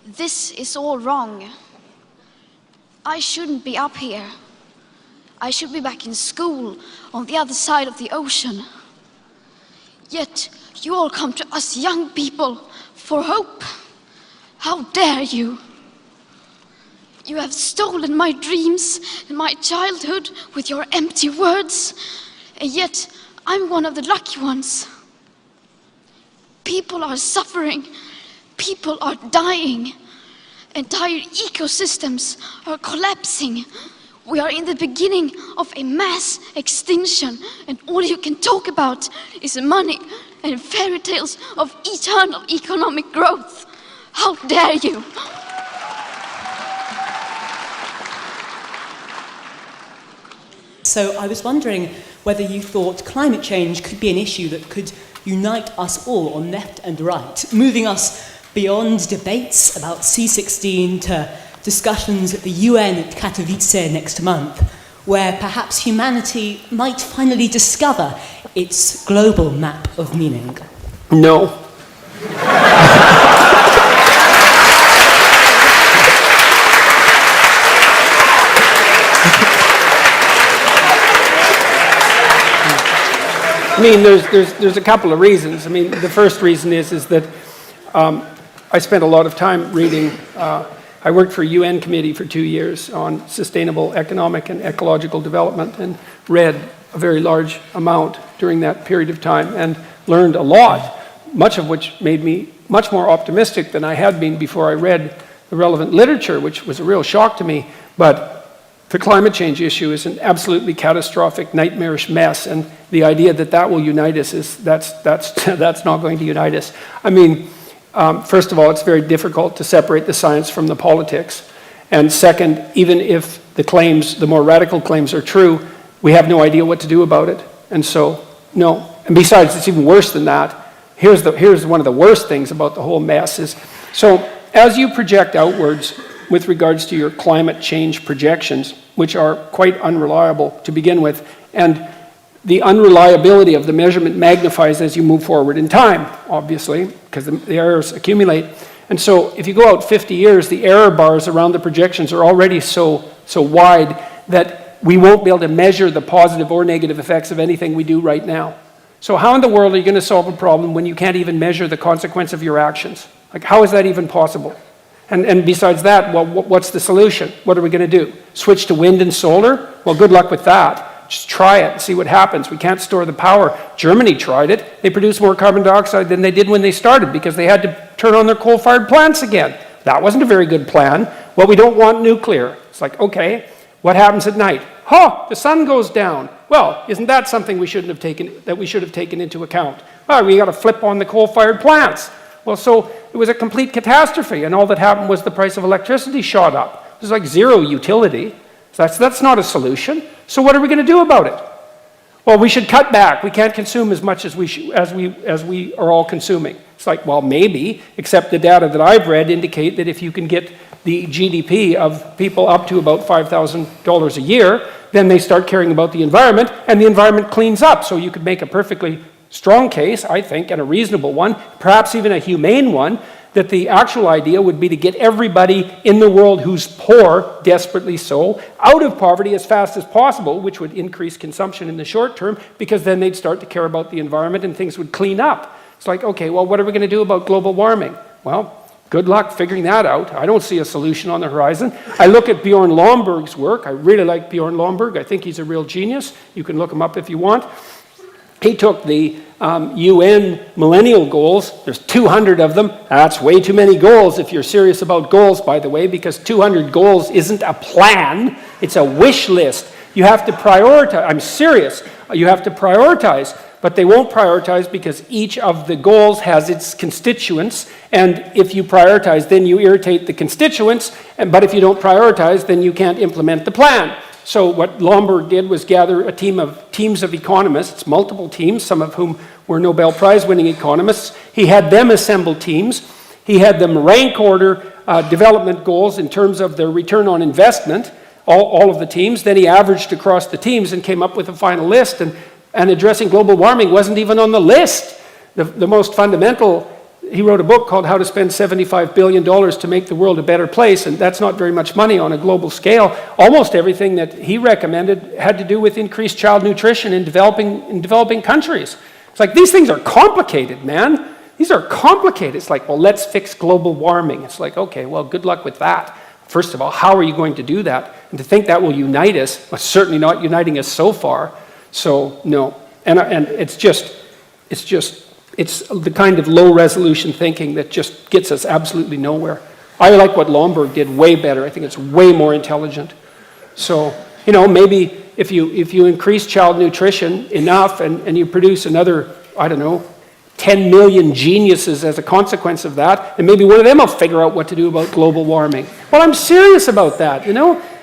This is all wrong. I shouldn't be up here. I should be back in school on the other side of the ocean. Yet you all come to us young people for hope. How dare you? You have stolen my dreams and my childhood with your empty words, and yet I'm one of the lucky ones. People are suffering. People are dying. Entire ecosystems are collapsing. We are in the beginning of a mass extinction, and all you can talk about is money and fairy tales of eternal economic growth. How dare you? So I was wondering whether you thought climate change could be an issue that could unite us all on left and right, moving us beyond debates about C16 to discussions at the UN at Katowice next month, where perhaps humanity might finally discover its global map of meaning. No. I mean, there's a couple of reasons. I mean, the first reason is that I spent a lot of time reading. I worked for a UN committee for 2 years on sustainable economic and ecological development, and read a very large amount during that period of time and learned a lot, much of which made me much more optimistic than I had been before I read the relevant literature, which was a real shock to me. But the climate change issue is an absolutely catastrophic, nightmarish mess, and the idea that that will unite us that's not going to unite us. I mean, first of all, it's very difficult to separate the science from the politics. And second, even if the claims, the more radical claims, are true, we have no idea what to do about it. And so, no. And besides, it's even worse than that. Here's one of the worst things about the whole mess is, so as you project outwards with regards to your climate change projections, which are quite unreliable to begin with, and the unreliability of the measurement magnifies as you move forward in time, obviously, because the errors accumulate. And so if you go out 50 years, the error bars around the projections are already so wide that we won't be able to measure the positive or negative effects of anything we do right now. So how in the world are you going to solve a problem when you can't even measure the consequence of your actions? Like, how is that even possible? And besides that, well, what's the solution? What are we going to do? Switch to wind and solar? Well, good luck with that. Just try it and see what happens. We can't store the power. Germany tried it. They produced more carbon dioxide than they did when they started because they had to turn on their coal-fired plants again. That wasn't a very good plan. Well, we don't want nuclear. It's like, okay, what happens at night? The sun goes down. Well, isn't that something we should have taken into account? Well, we got to flip on the coal-fired plants. Well, so it was a complete catastrophe, and all that happened was the price of electricity shot up. It was like zero utility. So that's not a solution. So what are we going to do about it? Well, we should cut back. We can't consume as much as we are all consuming. It's like, well, maybe, except the data that I've read indicate that if you can get the GDP of people up to about $5,000 a year, then they start caring about the environment, and the environment cleans up. So you could make a perfectly strong case, I think, and a reasonable one, perhaps even a humane one, that the actual idea would be to get everybody in the world who's poor, desperately so, out of poverty as fast as possible, which would increase consumption in the short term, because then they'd start to care about the environment and things would clean up. It's like, okay, well, what are we going to do about global warming? Well, good luck figuring that out. I don't see a solution on the horizon. I look at Bjorn Lomborg's work. I really like Bjorn Lomborg. I think he's a real genius. You can look him up if you want. He took the UN millennial goals. There's 200 of them. That's way too many goals if you're serious about goals, by the way, because 200 goals isn't a plan. It's a wish list. You have to prioritize. I'm serious. You have to prioritize. But they won't prioritize because each of the goals has its constituents. And if you prioritize, then you irritate the constituents. But if you don't prioritize, then you can't implement the plan. So what Lomborg did was gather teams of economists, multiple teams, some of whom were Nobel Prize-winning economists. He had them assemble teams. He had them rank order development goals in terms of their return on investment, all of the teams. Then he averaged across the teams and came up with a final list. And addressing global warming wasn't even on the list. The most fundamental he wrote a book called How to Spend $75 Billion to Make the World a Better Place, and that's not very much money on a global scale. Almost everything that he recommended had to do with increased child nutrition in developing countries. It's like, these things are complicated, man. These are complicated. It's like, well, let's fix global warming. It's like, okay, well, good luck with that. First of all, how are you going to do that? And to think that will unite us, well, certainly not uniting us so far. So, no. And it's the kind of low-resolution thinking that just gets us absolutely nowhere. I like what Lomborg did way better. I think it's way more intelligent. So, maybe if you increase child nutrition enough and you produce another, I don't know, 10 million geniuses as a consequence of that, and maybe one of them will figure out what to do about global warming. Well, I'm serious about that,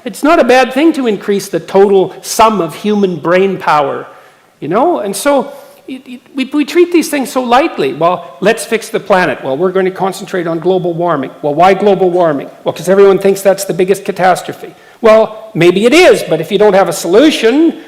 It's not a bad thing to increase the total sum of human brain power, And so we treat these things so lightly. Well, let's fix the planet. Well, we're going to concentrate on global warming. Well, why global warming? Well, because everyone thinks that's the biggest catastrophe. Well, maybe it is, but if you don't have a solution,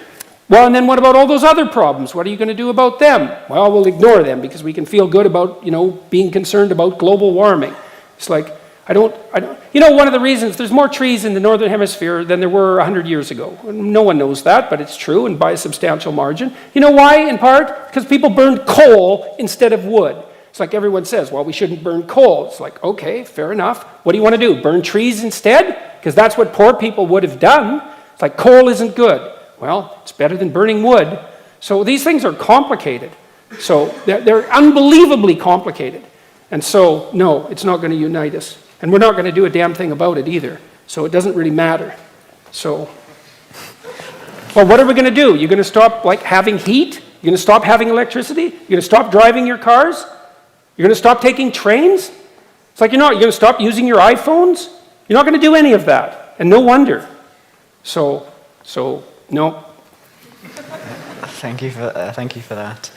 well, and then what about all those other problems? What are you going to do about them? Well, we'll ignore them because we can feel good about, being concerned about global warming. It's like, one of the reasons, there's more trees in the Northern Hemisphere than there were 100 years ago. No one knows that, but it's true, and by a substantial margin. You know why, in part? Because people burned coal instead of wood. It's like everyone says, well, we shouldn't burn coal. It's like, okay, fair enough. What do you want to do, burn trees instead? Because that's what poor people would have done. It's like, coal isn't good. Well, it's better than burning wood. So these things are complicated. So they're unbelievably complicated. And so, no, it's not going to unite us. And we're not going to do a damn thing about it either. So it doesn't really matter. So, well, what are we going to do? You're going to stop, having heat? You're going to stop having electricity? You're going to stop driving your cars? You're going to stop taking trains? It's like, you're going to stop using your iPhones? You're not going to do any of that. And no wonder. So, no. Thank you for that.